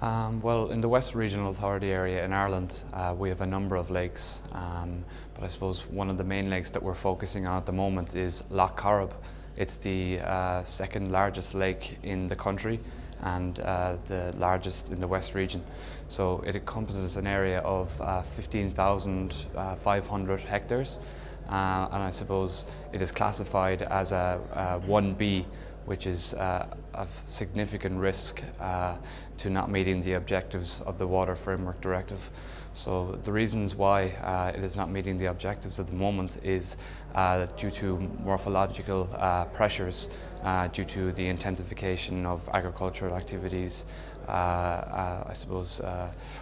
Well, in the West Regional Authority area in Ireland, we have a number of lakes, but I suppose one of the main lakes that we're focusing on at the moment is Lough Corrib. It's the second largest lake in the country and the largest in the West region. So it encompasses an area of 15,500 hectares, and I suppose it is classified as a 1B, which is of significant risk to not meeting the objectives of the Water Framework Directive. So the reasons why it is not meeting the objectives at the moment is due to morphological pressures, due to the intensification of agricultural activities, I suppose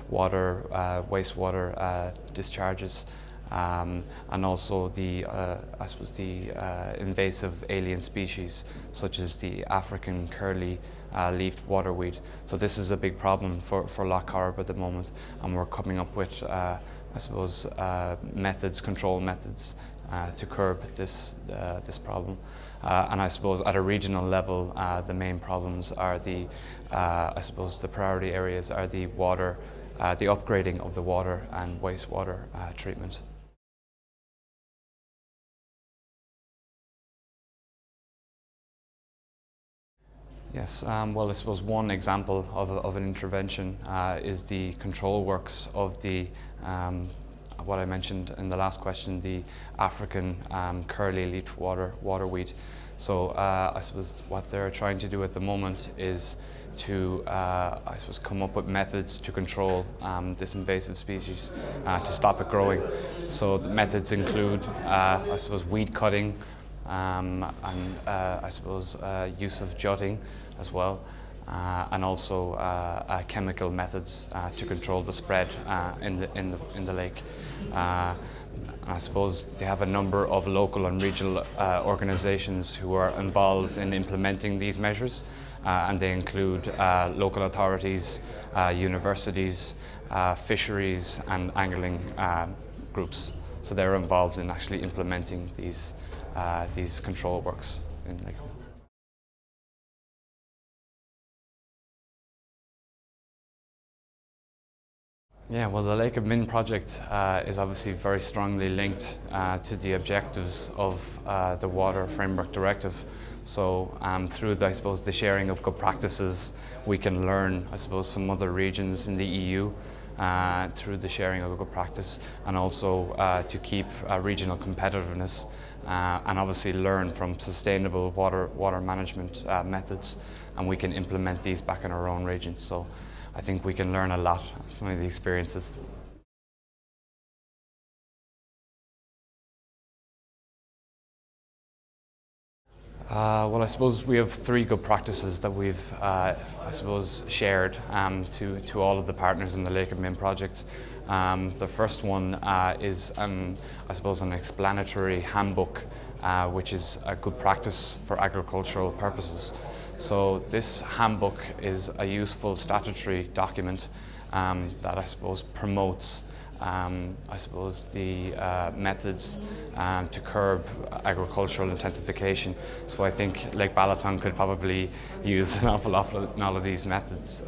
water, wastewater discharges, and also the invasive alien species such as the African curly-leafed waterweed. So this is a big problem for Lough Corrib at the moment, and we're coming up with control methods to curb this problem. And I suppose at a regional level, the main problems are the priority areas are the water, the upgrading of the water and wastewater treatment. Yes, well, I suppose one example of an intervention is the control works of the what I mentioned in the last question, the African curly-leafed waterweed. So I suppose what they're trying to do at the moment is to come up with methods to control this invasive species, to stop it growing. So the methods include weed cutting, and use of jutting as well, and also chemical methods to control the spread in the lake. I suppose they have a number of local and regional organisations who are involved in implementing these measures, and they include local authorities, universities, fisheries and angling groups. So they're involved in actually implementing these control works in Lake. Yeah, well, the LakeAdmin project is obviously very strongly linked to the objectives of the Water Framework Directive. So through the sharing of good practices, we can learn, from other regions in the EU through the sharing of good practice, and also to keep regional competitiveness, and obviously learn from sustainable water management methods, and we can implement these back in our own region. So I think we can learn a lot from the experiences. Well, I suppose we have three good practices that we've, shared to all of the partners in the LakeAdmin project. The first one is, an explanatory handbook, which is a good practice for agricultural purposes. So this handbook is a useful statutory document that promotes the methods to curb agricultural intensification. So I think Lake Balaton could probably use an awful lot of these methods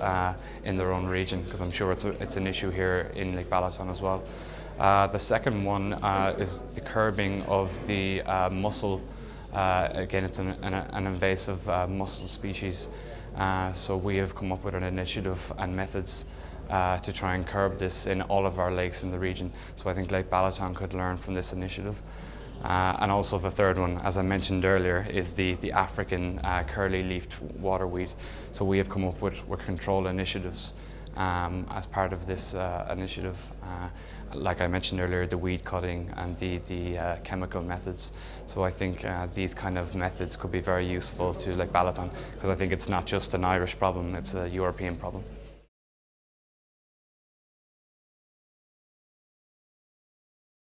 in their own region, because I'm sure it's an issue here in Lake Balaton as well. The second one is the curbing of the mussel. Again, it's an invasive mussel species. So we have come up with an initiative and methods to try and curb this in all of our lakes in the region. So I think Lake Balaton could learn from this initiative. And also the third one, as I mentioned earlier, is the African curly-leafed waterweed. So we have come up with control initiatives as part of this initiative. Like I mentioned earlier, the weed cutting and the chemical methods. So I think these kind of methods could be very useful to Lake Balaton, because I think it's not just an Irish problem, it's a European problem.